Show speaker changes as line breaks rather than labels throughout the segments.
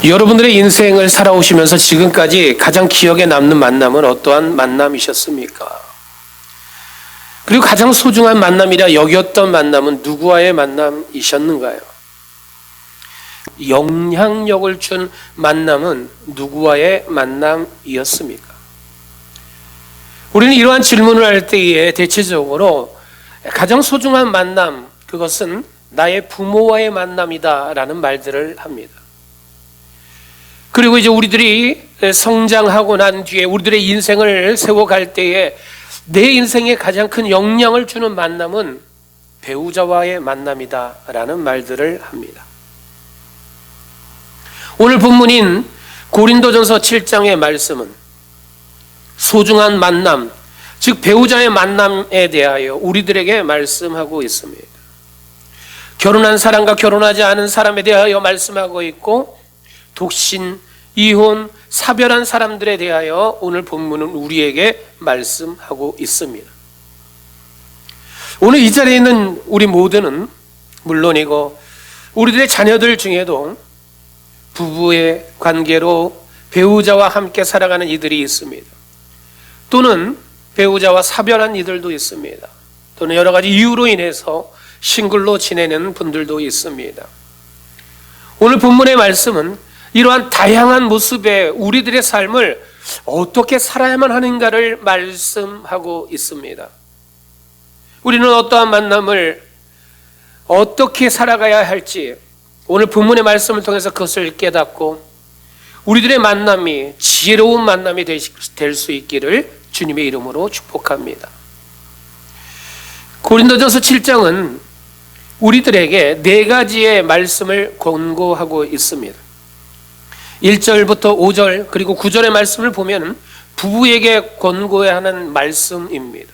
여러분들의 인생을 살아오시면서 지금까지 가장 기억에 남는 만남은 어떠한 만남이셨습니까? 그리고 가장 소중한 만남이라 여겼던 만남은 누구와의 만남이셨는가요? 영향력을 준 만남은 누구와의 만남이었습니까? 우리는 이러한 질문을 할 때에 대체적으로 가장 소중한 만남, 그것은 나의 부모와의 만남이다라는 말들을 합니다. 그리고 이제 우리들이 성장하고 난 뒤에 우리들의 인생을 세워갈 때에 내 인생에 가장 큰 영향을 주는 만남은 배우자와의 만남이다라는 말들을 합니다. 오늘 본문인 고린도전서 7장의 말씀은 소중한 만남, 즉 배우자의 만남에 대하여 우리들에게 말씀하고 있습니다. 결혼한 사람과 결혼하지 않은 사람에 대하여 말씀하고 있고, 독신, 이혼, 사별한 사람들에 대하여 오늘 본문은 우리에게 말씀하고 있습니다. 오늘 이 자리에 있는 우리 모두는 물론이고 우리들의 자녀들 중에도 부부의 관계로 배우자와 함께 살아가는 이들이 있습니다. 또는 배우자와 사별한 이들도 있습니다. 또는 여러 가지 이유로 인해서 싱글로 지내는 분들도 있습니다. 오늘 본문의 말씀은 이러한 다양한 모습의 우리들의 삶을 어떻게 살아야만 하는가를 말씀하고 있습니다. 우리는 어떠한 만남을 어떻게 살아가야 할지 오늘 본문의 말씀을 통해서 그것을 깨닫고 우리들의 만남이 지혜로운 만남이 될 수 있기를 주님의 이름으로 축복합니다. 고린도전서 7장은 우리들에게 4가지의 말씀을 권고하고 있습니다. 1절부터 5절 그리고 9절의 말씀을 보면 부부에게 권고해야 하는 말씀입니다.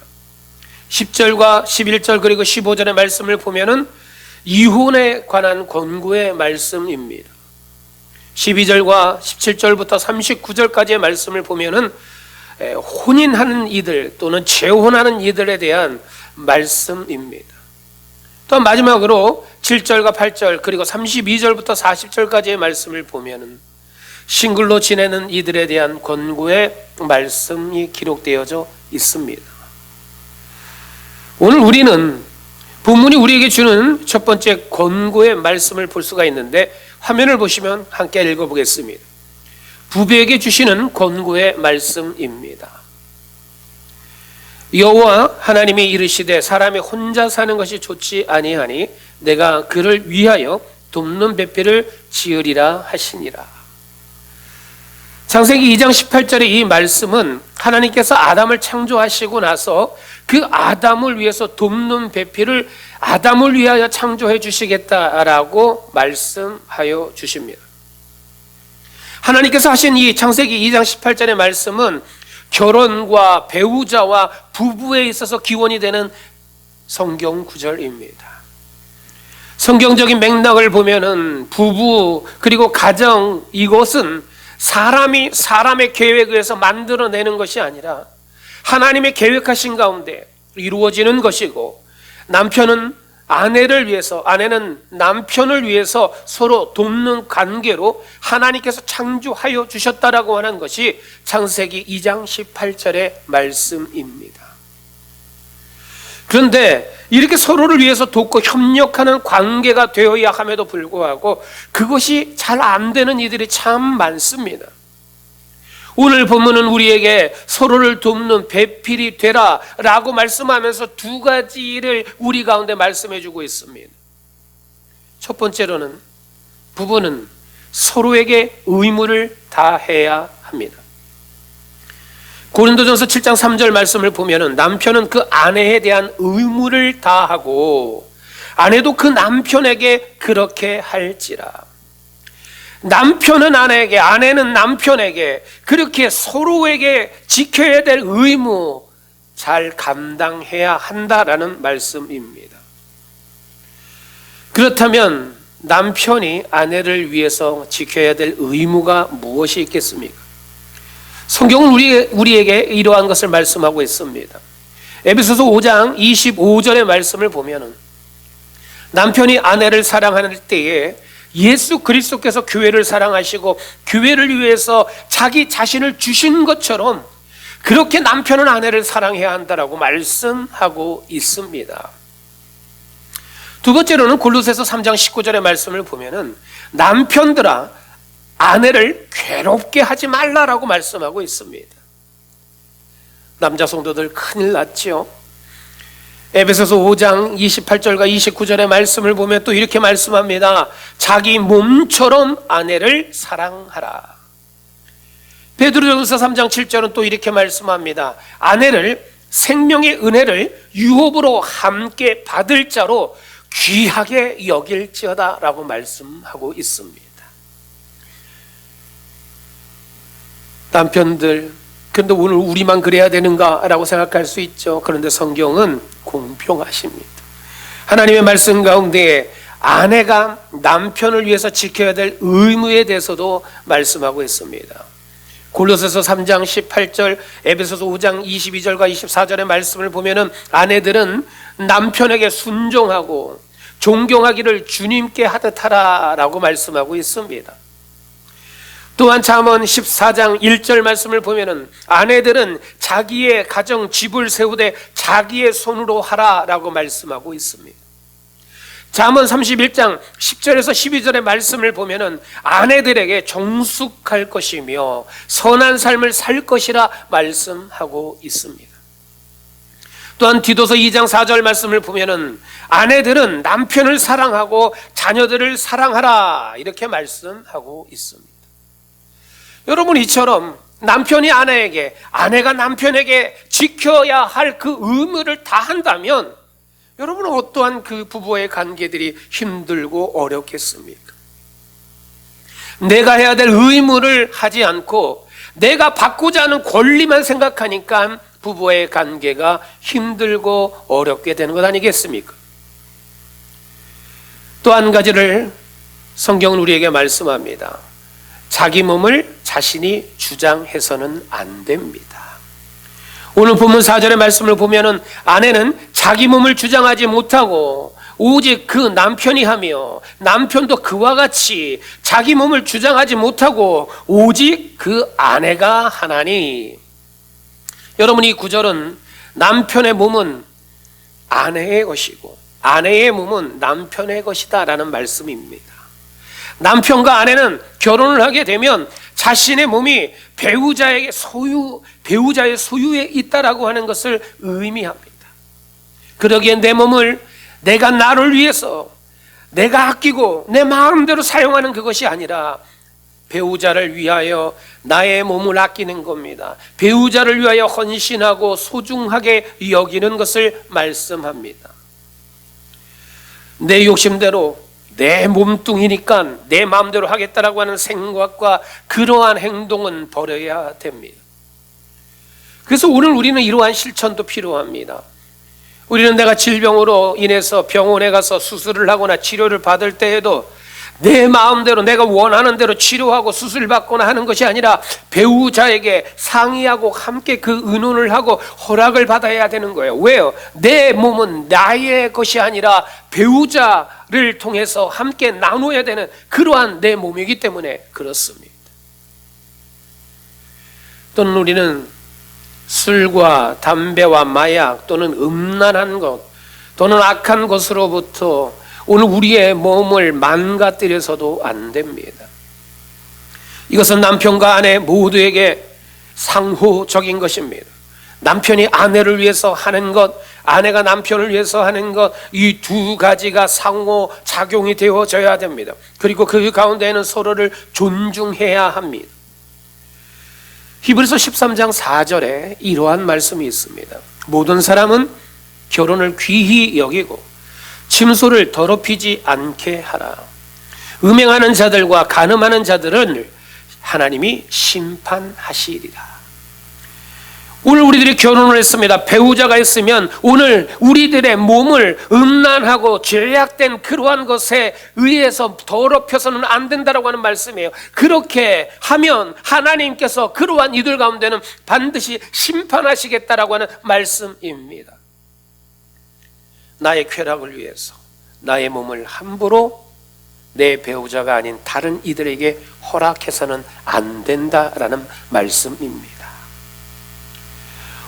10절과 11절 그리고 15절의 말씀을 보면 이혼에 관한 권고의 말씀입니다. 12절과 17절부터 39절까지의 말씀을 보면 혼인하는 이들 또는 재혼하는 이들에 대한 말씀입니다. 또 마지막으로 7절과 8절 그리고 32절부터 40절까지의 말씀을 보면 싱글로 지내는 이들에 대한 권고의 말씀이 기록되어져 있습니다. 오늘 우리는 본문이 우리에게 주는 첫 번째 권고의 말씀을 볼 수가 있는데, 화면을 보시면 함께 읽어보겠습니다. 부부에게 주시는 권고의 말씀입니다. 여호와 하나님이 이르시되 사람이 혼자 사는 것이 좋지 아니하니 내가 그를 위하여 돕는 배필을 지으리라 하시니라. 창세기 2장 18절의 이 말씀은 하나님께서 아담을 창조하시고 나서 그 아담을 위해서 돕는 배필을 아담을 위하여 창조해 주시겠다라고 말씀하여 주십니다. 하나님께서 하신 이 창세기 2장 18절의 말씀은 결혼과 배우자와 부부에 있어서 기원이 되는 성경 구절입니다. 성경적인 맥락을 보면은 부부 그리고 가정, 이것은 사람이 사람의 계획에 의해서 만들어내는 것이 아니라 하나님의 계획하신 가운데 이루어지는 것이고, 남편은 아내를 위해서, 아내는 남편을 위해서 서로 돕는 관계로 하나님께서 창조하여 주셨다라고 하는 것이 창세기 2장 18절의 말씀입니다. 그런데 이렇게 서로를 위해서 돕고 협력하는 관계가 되어야 함에도 불구하고 그것이 잘 안 되는 이들이 참 많습니다. 오늘 본문은 우리에게 서로를 돕는 배필이 되라 라고 말씀하면서 2가지를 우리 가운데 말씀해 주고 있습니다. 첫 번째로는 부부는 서로에게 의무를 다해야 합니다. 고린도전서 7장 3절 말씀을 보면 남편은 그 아내에 대한 의무를 다하고 아내도 그 남편에게 그렇게 할지라. 남편은 아내에게, 아내는 남편에게 그렇게 서로에게 지켜야 될 의무 잘 감당해야 한다라는 말씀입니다. 그렇다면 남편이 아내를 위해서 지켜야 될 의무가 무엇이 있겠습니까? 성경은 우리에게 이러한 것을 말씀하고 있습니다. 에베소서 5장 25절의 말씀을 보면 남편이 아내를 사랑할 때에 예수 그리스도께서 교회를 사랑하시고 교회를 위해서 자기 자신을 주신 것처럼 그렇게 남편은 아내를 사랑해야 한다라고 말씀하고 있습니다. 두 번째로는 골로새서 3장 19절의 말씀을 보면은 남편들아 아내를 괴롭게 하지 말라라고 말씀하고 있습니다. 남자 성도들 큰일 났죠. 에베소서 5장 28절과 29절의 말씀을 보면 또 이렇게 말씀합니다. 자기 몸처럼 아내를 사랑하라. 베드로전서 3장 7절은 또 이렇게 말씀합니다. 아내를 생명의 은혜를 유업으로 함께 받을 자로 귀하게 여길지어다 라고 말씀하고 있습니다. 남편들, 그런데 오늘 우리만 그래야 되는가 라고 생각할 수 있죠. 그런데 성경은 공평하십니다. 하나님의 말씀 가운데 아내가 남편을 위해서 지켜야 될 의무에 대해서도 말씀하고 있습니다. 골로새서 3장 18절, 에베소서 5장 22절과 24절의 말씀을 보면은 아내들은 남편에게 순종하고 존경하기를 주님께 하듯 하라라고 말씀하고 있습니다. 또한 잠언 14장 1절 말씀을 보면은 아내들은 자기의 가정 집을 세우되 자기의 손으로 하라라고 말씀하고 있습니다. 잠언 31장 10절에서 12절의 말씀을 보면은 아내들에게 정숙할 것이며 선한 삶을 살 것이라 말씀하고 있습니다. 또한 디도서 2장 4절 말씀을 보면은 아내들은 남편을 사랑하고 자녀들을 사랑하라 이렇게 말씀하고 있습니다. 여러분, 이처럼 남편이 아내에게, 아내가 남편에게 지켜야 할 그 의무를 다 한다면 여러분은 어떠한 그 부부의 관계들이 힘들고 어렵겠습니까? 내가 해야 될 의무를 하지 않고 내가 받고자 하는 권리만 생각하니까 부부의 관계가 힘들고 어렵게 되는 것 아니겠습니까? 또 한 가지를 성경은 우리에게 말씀합니다. 자기 몸을 자신이 주장해서는 안 됩니다. 오늘 본문 4절의 말씀을 보면은 아내는 자기 몸을 주장하지 못하고 오직 그 남편이 하며 남편도 그와 같이 자기 몸을 주장하지 못하고 오직 그 아내가 하나니. 여러분, 이 구절은 남편의 몸은 아내의 것이고 아내의 몸은 남편의 것이다 라는 말씀입니다. 남편과 아내는 결혼을 하게 되면 자신의 몸이 배우자의 소유에 있다라고 하는 것을 의미합니다. 그러기에 내 몸을 내가 나를 위해서 내가 아끼고 내 마음대로 사용하는 그것이 아니라 배우자를 위하여 나의 몸을 아끼는 겁니다. 배우자를 위하여 헌신하고 소중하게 여기는 것을 말씀합니다. 내 욕심대로 내 몸뚱이니까 내 마음대로 하겠다라고 하는 생각과 그러한 행동은 버려야 됩니다. 그래서 오늘 우리는 이러한 실천도 필요합니다. 우리는 내가 질병으로 인해서 병원에 가서 수술을 하거나 치료를 받을 때에도 내 마음대로 내가 원하는 대로 치료하고 수술을 받거나 하는 것이 아니라 배우자에게 상의하고 함께 그 의논을 하고 허락을 받아야 되는 거예요. 왜요? 내 몸은 나의 것이 아니라 배우자를 통해서 함께 나눠야 되는 그러한 내 몸이기 때문에 그렇습니다. 또는 우리는 술과 담배와 마약 또는 음란한 것 또는 악한 것으로부터 오늘 우리의 몸을 망가뜨려서도 안 됩니다. 이것은 남편과 아내 모두에게 상호적인 것입니다. 남편이 아내를 위해서 하는 것, 아내가 남편을 위해서 하는 것, 이 두 가지가 상호작용이 되어져야 됩니다. 그리고 그 가운데에는 서로를 존중해야 합니다. 히브리서 13장 4절에 이러한 말씀이 있습니다. 모든 사람은 결혼을 귀히 여기고 침소를 더럽히지 않게 하라. 음행하는 자들과 간음하는 자들은 하나님이 심판하시리라. 오늘 우리들이 결혼을 했습니다. 배우자가 있으면 오늘 우리들의 몸을 음란하고 죄악된 그러한 것에 의해서 더럽혀서는 안 된다라고 하는 말씀이에요. 그렇게 하면 하나님께서 그러한 이들 가운데는 반드시 심판하시겠다라고 하는 말씀입니다. 나의 쾌락을 위해서 나의 몸을 함부로 내 배우자가 아닌 다른 이들에게 허락해서는 안 된다라는 말씀입니다.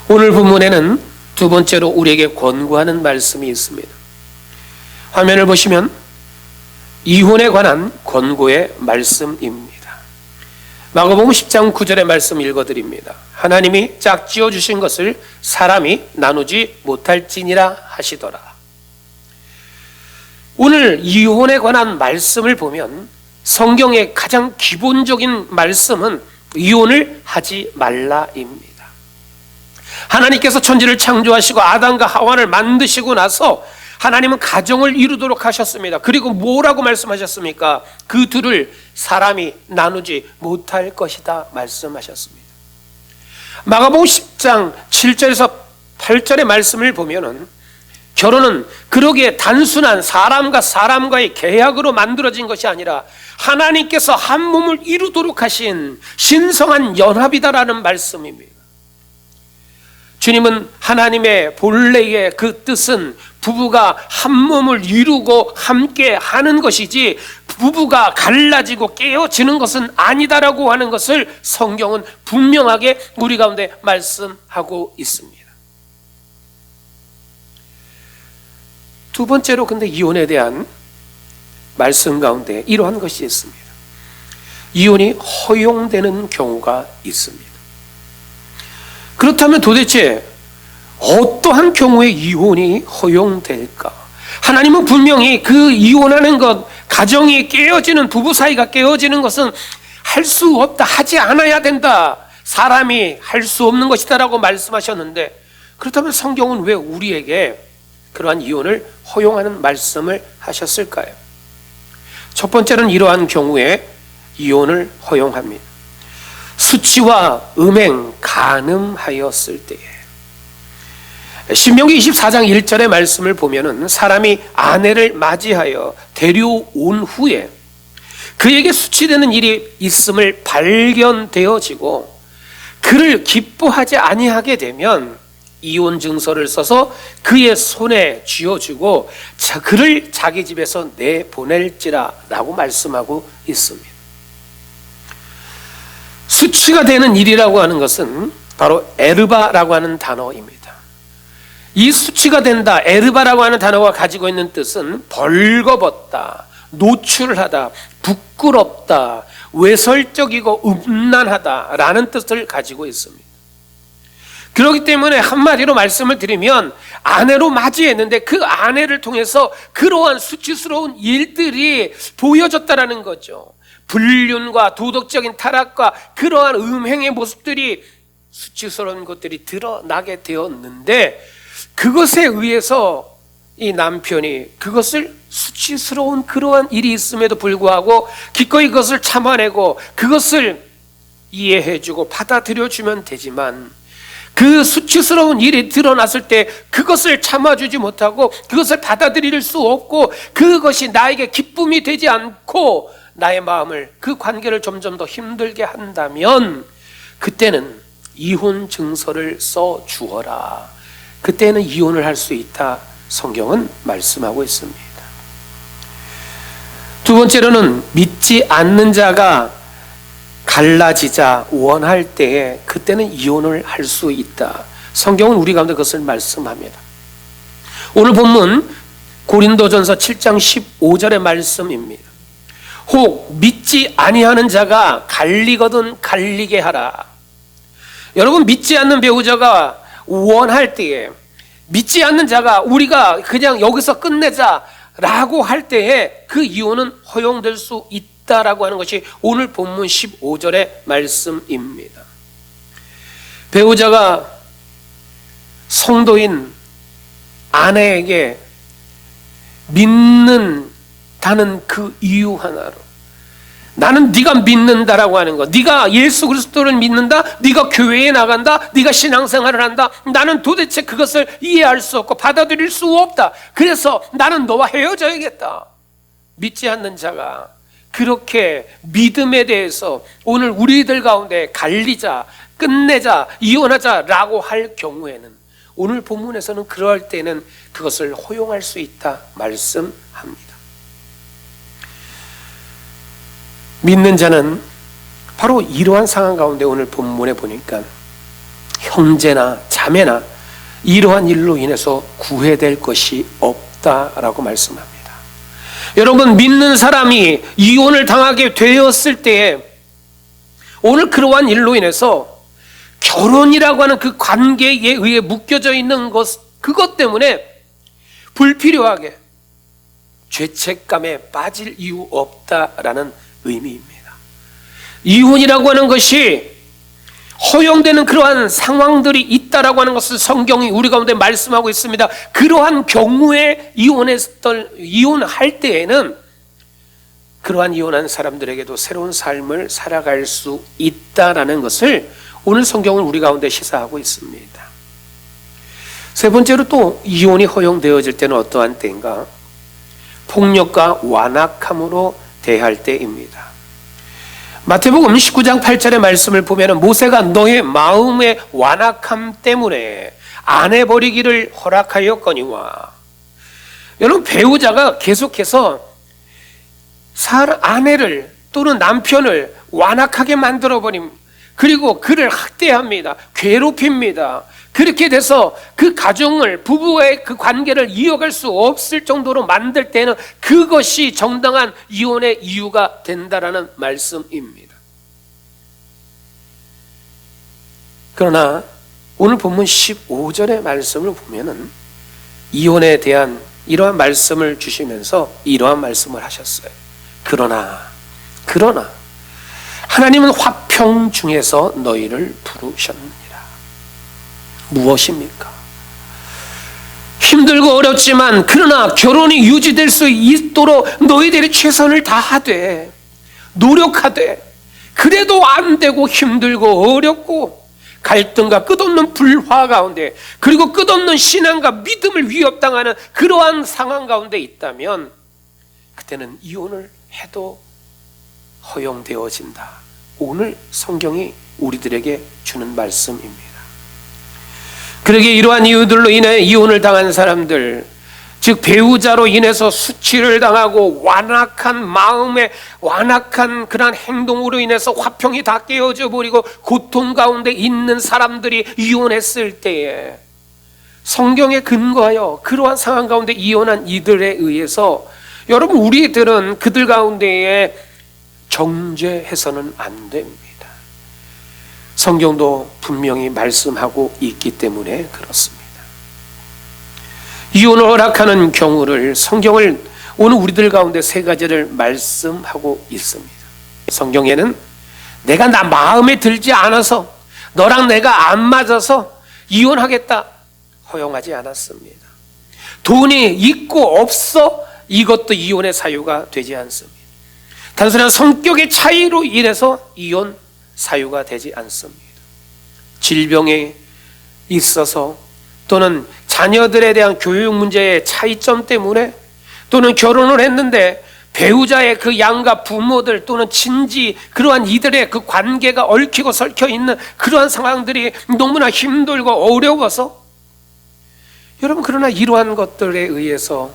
오늘 본문에는 두 번째로 우리에게 권고하는 말씀이 있습니다. 화면을 보시면 이혼에 관한 권고의 말씀입니다. 마가복음 10장 9절의 말씀 읽어드립니다. 하나님이 짝지어 주신 것을 사람이 나누지 못할지니라 하시더라. 오늘 이혼에 관한 말씀을 보면 성경의 가장 기본적인 말씀은 이혼을 하지 말라입니다. 하나님께서 천지를 창조하시고 아담과 하와를 만드시고 나서 하나님은 가정을 이루도록 하셨습니다. 그리고 뭐라고 말씀하셨습니까? 그 둘을 사람이 나누지 못할 것이다 말씀하셨습니다. 마가복음 10장 7절에서 8절의 말씀을 보면은 결혼은 그러기에 단순한 사람과 사람과의 계약으로 만들어진 것이 아니라 하나님께서 한 몸을 이루도록 하신 신성한 연합이다라는 말씀입니다. 주님은 하나님의 본래의 그 뜻은 부부가 한 몸을 이루고 함께 하는 것이지 부부가 갈라지고 깨어지는 것은 아니다라고 하는 것을 성경은 분명하게 우리 가운데 말씀하고 있습니다. 두 번째로 근데 이혼에 대한 말씀 가운데 이러한 것이 있습니다. 이혼이 허용되는 경우가 있습니다. 그렇다면 도대체 어떠한 경우에 이혼이 허용될까? 하나님은 분명히 그 이혼하는 것, 가정이 깨어지는, 부부 사이가 깨어지는 것은 할 수 없다, 하지 않아야 된다, 사람이 할 수 없는 것이다 라고 말씀하셨는데, 그렇다면 성경은 왜 우리에게 그러한 이혼을 허용하는 말씀을 하셨을까요? 첫 번째는 이러한 경우에 이혼을 허용합니다. 수치와 음행, 간음하였을 때에. 신명기 24장 1절의 말씀을 보면은 사람이 아내를 맞이하여 데려온 후에 그에게 수치되는 일이 있음을 발견되어지고 그를 기뻐하지 아니하게 되면 이혼 증서를 써서 그의 손에 쥐어주고 그를 자기 집에서 내보낼지라 라고 말씀하고 있습니다. 수치가 되는 일이라고 하는 것은 바로 에르바라고 하는 단어입니다. 이 수치가 된다, 에르바라고 하는 단어가 가지고 있는 뜻은 벌거벗다, 노출하다, 부끄럽다, 외설적이고 음란하다 라는 뜻을 가지고 있습니다. 그렇기 때문에 한마디로 말씀을 드리면 아내로 맞이했는데 그 아내를 통해서 그러한 수치스러운 일들이 보여졌다라는 거죠. 불륜과 도덕적인 타락과 그러한 음행의 모습들이, 수치스러운 것들이 드러나게 되었는데 그것에 의해서 이 남편이 그것을 수치스러운 그러한 일이 있음에도 불구하고 기꺼이 그것을 참아내고 그것을 이해해주고 받아들여주면 되지만 그 수치스러운 일이 드러났을 때 그것을 참아주지 못하고 그것을 받아들일 수 없고 그것이 나에게 기쁨이 되지 않고 나의 마음을, 그 관계를 점점 더 힘들게 한다면 그때는 이혼 증서를 써 주어라. 그때는 이혼을 할 수 있다. 성경은 말씀하고 있습니다. 두 번째로는 믿지 않는 자가 갈라지자 원할 때에 그때는 이혼을 할 수 있다. 성경은 우리 가운데 그것을 말씀합니다. 오늘 본문 고린도전서 7장 15절의 말씀입니다. 혹 믿지 아니하는 자가 갈리거든 갈리게 하라. 여러분, 믿지 않는 배우자가 원할 때에, 믿지 않는 자가 우리가 그냥 여기서 끝내자라고 할 때에 그 이혼은 허용될 수 있다라고 하는 것이 오늘 본문 15절의 말씀입니다. 배우자가 성도인 아내에게 믿는다는 그 이유 하나로, 나는 네가 믿는다라고 하는 것, 네가 예수 그리스도를 믿는다, 네가 교회에 나간다, 네가 신앙생활을 한다, 나는 도대체 그것을 이해할 수 없고 받아들일 수 없다, 그래서 나는 너와 헤어져야겠다. 믿지 않는 자가 그렇게 믿음에 대해서 오늘 우리들 가운데 갈리자, 끝내자, 이혼하자라고 할 경우에는 오늘 본문에서는 그럴 때는 그것을 허용할 수 있다 말씀합니다. 믿는 자는 바로 이러한 상황 가운데 오늘 본문에 보니까 형제나 자매나 이러한 일로 인해서 구애될 것이 없다라고 말씀합니다. 여러분, 믿는 사람이 이혼을 당하게 되었을 때에 오늘 그러한 일로 인해서 결혼이라고 하는 그 관계에 의해 묶여져 있는 그것 때문에 불필요하게 죄책감에 빠질 이유 없다라는 의미입니다. 이혼이라고 하는 것이 허용되는 그러한 상황들이 있다라고 하는 것을 성경이 우리 가운데 말씀하고 있습니다. 그러한 경우에 이혼할 때에는 그러한 이혼한 사람들에게도 새로운 삶을 살아갈 수 있다라는 것을 오늘 성경은 우리 가운데 시사하고 있습니다. 세 번째로 또 이혼이 허용되어질 때는 어떠한 때인가? 폭력과 완악함으로 대할 때입니다. 마태복음 19장 8절의 말씀을 보면 모세가 너의 마음의 완악함 때문에 아내 버리기를 허락하였거니와. 여러분, 배우자가 계속해서 아내를 또는 남편을 완악하게 만들어버립니다. 그리고 그를 학대합니다. 괴롭힙니다. 그렇게 돼서 그 가정을, 부부의 그 관계를 이어갈 수 없을 정도로 만들 때는 그것이 정당한 이혼의 이유가 된다라는 말씀입니다. 그러나 오늘 본문 15절의 말씀을 보면은 이혼에 대한 이러한 말씀을 주시면서 이러한 말씀을 하셨어요. 그러나 하나님은 화평 중에서 너희를 부르셨느니라. 무엇입니까? 힘들고 어렵지만 그러나 결혼이 유지될 수 있도록 너희들이 최선을 다하되 노력하되 그래도 안 되고 힘들고 어렵고 갈등과 끝없는 불화 가운데 그리고 끝없는 신앙과 믿음을 위협당하는 그러한 상황 가운데 있다면 그때는 이혼을 해도 허용되어진다. 오늘 성경이 우리들에게 주는 말씀입니다. 그러기에 이러한 이유들로 인해 이혼을 당한 사람들, 즉 배우자로 인해서 수치를 당하고 완악한 마음에 완악한 그러한 행동으로 인해서 화평이 다 깨어져 버리고 고통 가운데 있는 사람들이 이혼했을 때에 성경에 근거하여 그러한 상황 가운데 이혼한 이들에 의해서 여러분, 우리들은 그들 가운데에 정죄해서는 안 됩니다. 성경도 분명히 말씀하고 있기 때문에 그렇습니다. 이혼을 허락하는 경우를 성경을 오늘 우리들 가운데 세 가지를 말씀하고 있습니다. 성경에는 내가 나 마음에 들지 않아서 너랑 내가 안 맞아서 이혼하겠다 허용하지 않았습니다. 돈이 있고 없어 이것도 이혼의 사유가 되지 않습니다. 단순한 성격의 차이로 인해서 이혼 사유가 되지 않습니다. 질병에 있어서 또는 자녀들에 대한 교육 문제의 차이점 때문에 또는 결혼을 했는데 배우자의 그 양가 부모들 또는 친지 그러한 이들의 그 관계가 얽히고 설켜 있는 그러한 상황들이 너무나 힘들고 어려워서 여러분, 그러나 이러한 것들에 의해서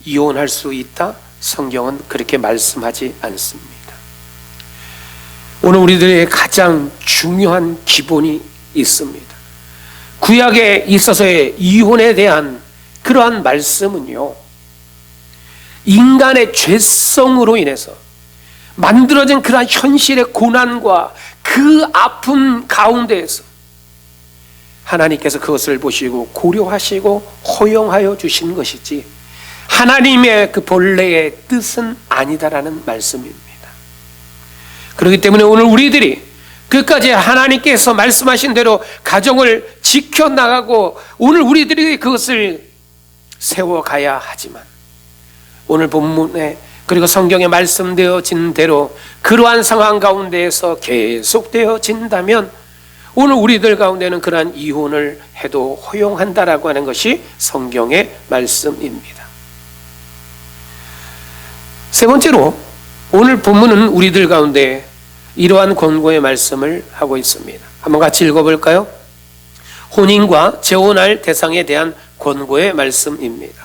이혼할 수 있다? 성경은 그렇게 말씀하지 않습니다. 오늘 우리들의 가장 중요한 기본이 있습니다. 구약에 있어서의 이혼에 대한 그러한 말씀은요, 인간의 죄성으로 인해서 만들어진 그러한 현실의 고난과 그 아픔 가운데에서 하나님께서 그것을 보시고 고려하시고 허용하여 주신 것이지 하나님의 그 본래의 뜻은 아니다라는 말씀입니다. 그렇기 때문에 오늘 우리들이 끝까지 하나님께서 말씀하신 대로 가정을 지켜나가고 오늘 우리들이 그것을 세워가야 하지만 오늘 본문에 그리고 성경에 말씀되어진 대로 그러한 상황 가운데에서 계속되어진다면 오늘 우리들 가운데는 그러한 이혼을 해도 허용한다라고 하는 것이 성경의 말씀입니다. 세 번째로 오늘 본문은 우리들 가운데 이러한 권고의 말씀을 하고 있습니다. 한번 같이 읽어볼까요? 혼인과 재혼할 대상에 대한 권고의 말씀입니다.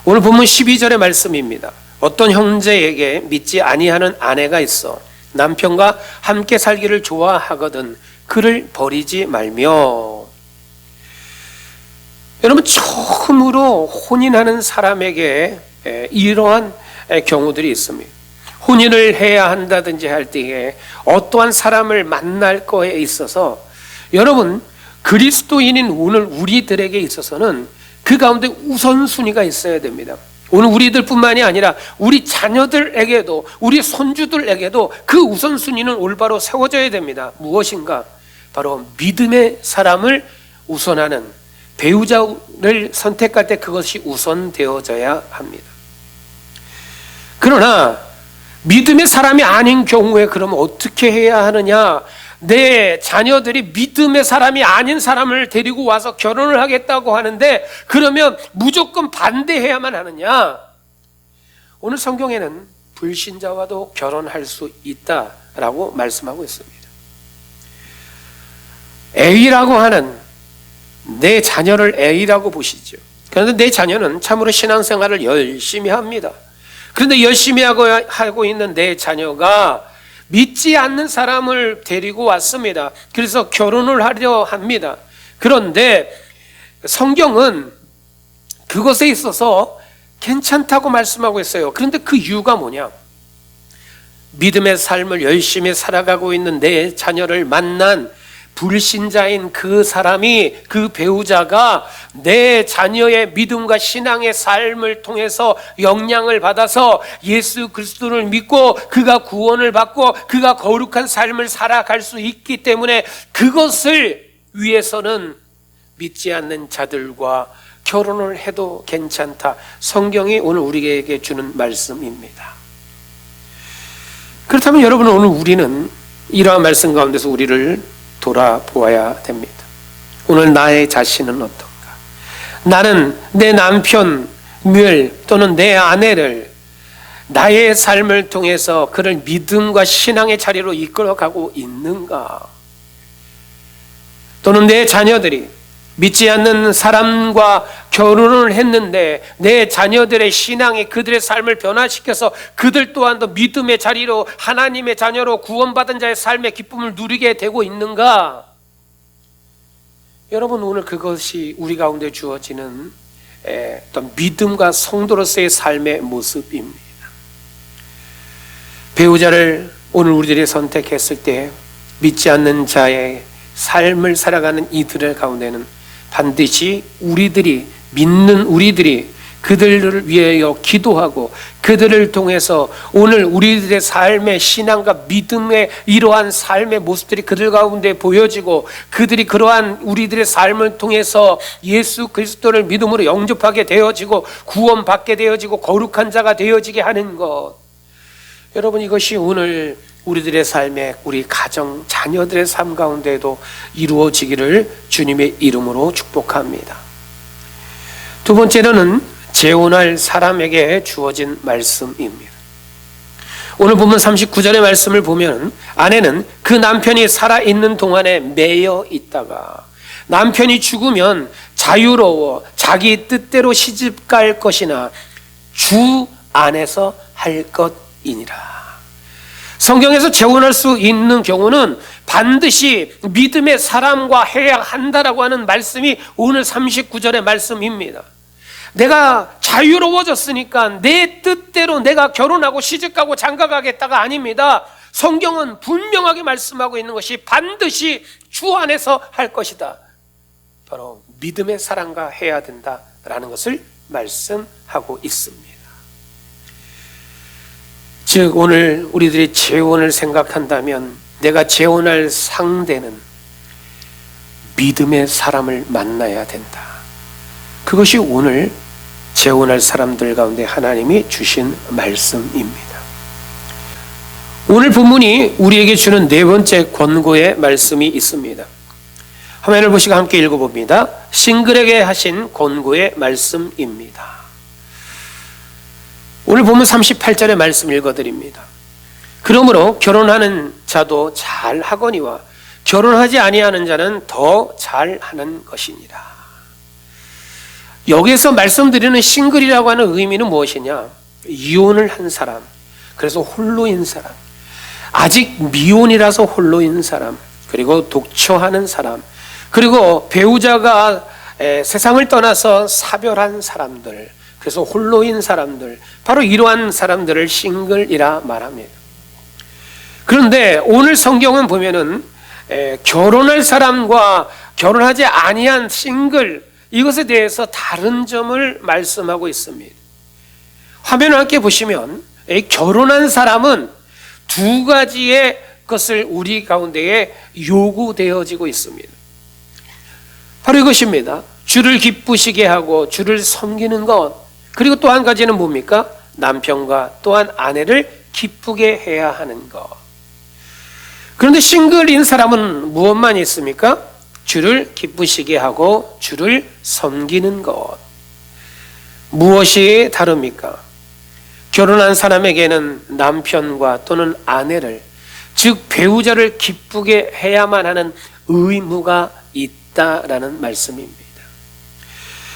오늘 본문 12절의 말씀입니다. 어떤 형제에게 믿지 아니하는 아내가 있어 남편과 함께 살기를 좋아하거든 그를 버리지 말며. 여러분, 처음으로 혼인하는 사람에게 이러한 경우들이 있습니다. 혼인을 해야 한다든지 할 때에 어떠한 사람을 만날 거에 있어서 여러분, 그리스도인인 오늘 우리들에게 있어서는 그 가운데 우선순위가 있어야 됩니다. 오늘 우리들뿐만이 아니라 우리 자녀들에게도, 우리 손주들에게도 그 우선순위는 올바로 세워져야 됩니다. 무엇인가? 바로 믿음의 사람을 우선하는 배우자를 선택할 때 그것이 우선되어져야 합니다. 그러나 믿음의 사람이 아닌 경우에 그럼 어떻게 해야 하느냐? 내 자녀들이 믿음의 사람이 아닌 사람을 데리고 와서 결혼을 하겠다고 하는데 그러면 무조건 반대해야만 하느냐? 오늘 성경에는 불신자와도 결혼할 수 있다라고 말씀하고 있습니다. A라고 하는 내 자녀를 A라고 보시죠. 그런데 내 자녀는 참으로 신앙생활을 열심히 합니다. 그런데 열심히 하고 있는 내 자녀가 믿지 않는 사람을 데리고 왔습니다. 그래서 결혼을 하려 합니다. 그런데 성경은 그것에 있어서 괜찮다고 말씀하고 있어요. 그런데 그 이유가 뭐냐? 믿음의 삶을 열심히 살아가고 있는 내 자녀를 만난 불신자인 그 사람이, 그 배우자가 내 자녀의 믿음과 신앙의 삶을 통해서 영향을 받아서 예수 그리스도를 믿고 그가 구원을 받고 그가 거룩한 삶을 살아갈 수 있기 때문에 그것을 위해서는 믿지 않는 자들과 결혼을 해도 괜찮다. 성경이 오늘 우리에게 주는 말씀입니다. 그렇다면 여러분, 오늘 우리는 이러한 말씀 가운데서 우리를 돌아보아야 됩니다. 오늘 나의 자신은 어떤가? 나는 내 남편을 또는 내 아내를 나의 삶을 통해서 그를 믿음과 신앙의 자리로 이끌어가고 있는가? 또는 내 자녀들이 믿지 않는 사람과 결혼을 했는데 내 자녀들의 신앙이 그들의 삶을 변화시켜서 그들 또한도 믿음의 자리로, 하나님의 자녀로 구원받은 자의 삶의 기쁨을 누리게 되고 있는가? 여러분, 오늘 그것이 우리 가운데 주어지는 어떤 믿음과 성도로서의 삶의 모습입니다. 배우자를 오늘 우리들이 선택했을 때 믿지 않는 자의 삶을 살아가는 이들의 가운데는 반드시 우리들이, 믿는 우리들이 그들을 위하여 기도하고 그들을 통해서 오늘 우리들의 삶의 신앙과 믿음의 이러한 삶의 모습들이 그들 가운데 보여지고 그들이 그러한 우리들의 삶을 통해서 예수 그리스도를 믿음으로 영접하게 되어지고 구원받게 되어지고 거룩한 자가 되어지게 하는 것, 여러분, 이것이 오늘 우리들의 삶에, 우리 가정, 자녀들의 삶 가운데도 이루어지기를 주님의 이름으로 축복합니다. 두 번째로는 재혼할 사람에게 주어진 말씀입니다. 오늘 본문 39절의 말씀을 보면 아내는 그 남편이 살아있는 동안에 매여 있다가 남편이 죽으면 자유로워 자기 뜻대로 시집갈 것이나 주 안에서 할 것이니라. 성경에서 재혼할 수 있는 경우는 반드시 믿음의 사람과 해야 한다라고 하는 말씀이 오늘 39절의 말씀입니다. 내가 자유로워졌으니까 내 뜻대로 내가 결혼하고 시집가고 장가가겠다가 아닙니다. 성경은 분명하게 말씀하고 있는 것이 반드시 주 안에서 할 것이다. 바로 믿음의 사람과 해야 된다라는 것을 말씀하고 있습니다. 즉 오늘 우리들이 재혼을 생각한다면 내가 재혼할 상대는 믿음의 사람을 만나야 된다. 그것이 오늘 재혼할 사람들 가운데 하나님이 주신 말씀입니다. 오늘 본문이 우리에게 주는 네 번째 권고의 말씀이 있습니다. 화면을 보시고 함께 읽어봅니다. 싱글에게 하신 권고의 말씀입니다. 오늘 보면 38절의 말씀 읽어드립니다. 그러므로 결혼하는 자도 잘하거니와 결혼하지 아니하는 자는 더 잘하는 것이니라. 여기에서 말씀드리는 싱글이라고 하는 의미는 무엇이냐? 이혼을 한 사람, 그래서 홀로인 사람, 아직 미혼이라서 홀로인 사람, 그리고 독처하는 사람, 그리고 배우자가 세상을 떠나서 사별한 사람들, 그래서 홀로인 사람들, 바로 이러한 사람들을 싱글이라 말합니다. 그런데 오늘 성경은 보면은 결혼할 사람과 결혼하지 아니한 싱글, 이것에 대해서 다른 점을 말씀하고 있습니다. 화면을 함께 보시면 결혼한 사람은 두 가지의 것을 우리 가운데에 요구되어지고 있습니다. 바로 이것입니다. 주를 기쁘시게 하고 주를 섬기는 것, 그리고 또 한 가지는 뭡니까? 남편과 또한 아내를 기쁘게 해야 하는 것. 그런데 싱글인 사람은 무엇만 있습니까? 주를 기쁘시게 하고 주를 섬기는 것. 무엇이 다릅니까? 결혼한 사람에게는 남편과 또는 아내를, 즉 배우자를 기쁘게 해야만 하는 의무가 있다라는 말씀입니다.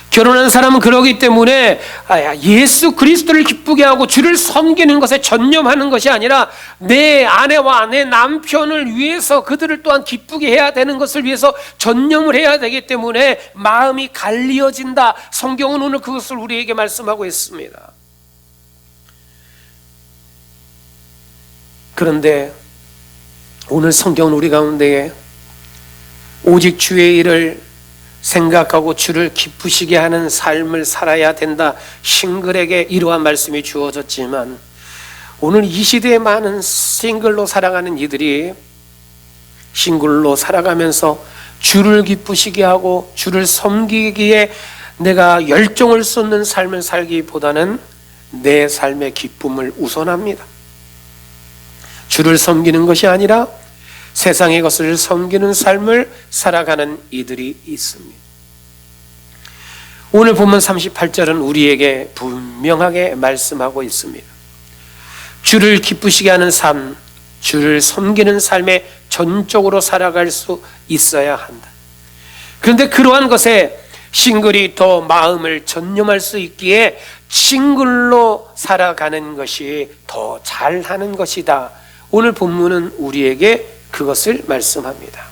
결혼한 사람은 그러기 때문에 예수 그리스도를 기쁘게 하고 주를 섬기는 것에 전념하는 것이 아니라 내 아내와 내 남편을 위해서 그들을 또한 기쁘게 해야 되는 것을 위해서 전념을 해야 되기 때문에 마음이 갈리어진다. 성경은 오늘 그것을 우리에게 말씀하고 있습니다. 그런데 오늘 성경은 우리 가운데에 오직 주의 일을 생각하고 주를 기쁘시게 하는 삶을 살아야 된다, 싱글에게 이러한 말씀이 주어졌지만, 오늘 이 시대에 많은 싱글로 살아가는 이들이 싱글로 살아가면서 주를 기쁘시게 하고 주를 섬기기에 내가 열정을 쏟는 삶을 살기보다는 내 삶의 기쁨을 우선합니다. 주를 섬기는 것이 아니라 세상의 것을 섬기는 삶을 살아가는 이들이 있습니다. 오늘 본문 38절은 우리에게 분명하게 말씀하고 있습니다. 주를 기쁘시게 하는 삶, 주를 섬기는 삶에 전적으로 살아갈 수 있어야 한다. 그런데 그러한 것에 싱글이 더 마음을 전념할 수 있기에 싱글로 살아가는 것이 더 잘하는 것이다. 오늘 본문은 우리에게 그것을 말씀합니다.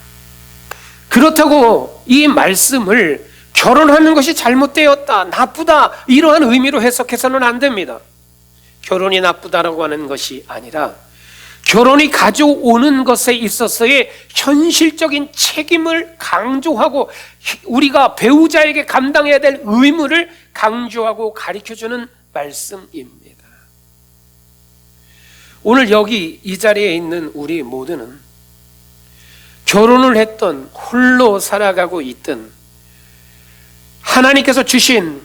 그렇다고 이 말씀을 결혼하는 것이 잘못되었다, 나쁘다, 이러한 의미로 해석해서는 안 됩니다. 결혼이 나쁘다라고 하는 것이 아니라 결혼이 가져오는 것에 있어서의 현실적인 책임을 강조하고 우리가 배우자에게 감당해야 될 의무를 강조하고 가르쳐주는 말씀입니다. 오늘 여기 이 자리에 있는 우리 모두는 결혼을 했던 홀로 살아가고 있든 하나님께서 주신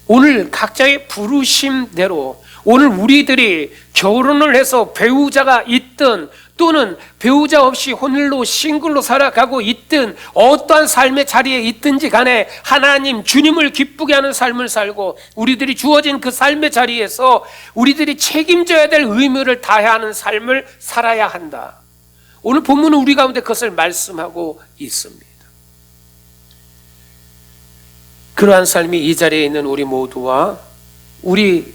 오늘 각자의 부르심대로 오늘 우리들이 결혼을 해서 배우자가 있든 또는 배우자 없이 홀로 싱글로 살아가고 있든 어떠한 삶의 자리에 있든지 간에 하나님 주님을 기쁘게 하는 삶을 살고 우리들이 주어진 그 삶의 자리에서 우리들이 책임져야 될 의무를 다해야 하는 삶을 살아야 한다. 오늘 본문은 우리 가운데 그것을 말씀하고 있습니다. 그러한 삶이 이 자리에 있는 우리 모두와 우리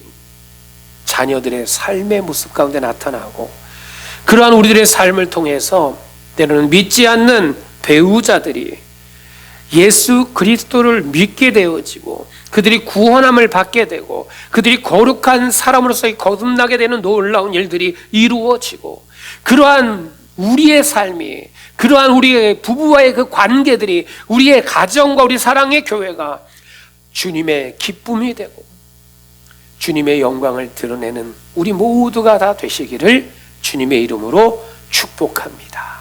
자녀들의 삶의 모습 가운데 나타나고 그러한 우리들의 삶을 통해서 때로는 믿지 않는 배우자들이 예수 그리스도를 믿게 되어지고 그들이 구원함을 받게 되고 그들이 거룩한 사람으로서의 거듭나게 되는 놀라운 일들이 이루어지고 그러한 우리의 삶이 그러한 우리의 부부와의 그 관계들이 우리의 가정과 우리 사랑의 교회가 주님의 기쁨이 되고 주님의 영광을 드러내는 우리 모두가 다 되시기를 주님의 이름으로 축복합니다.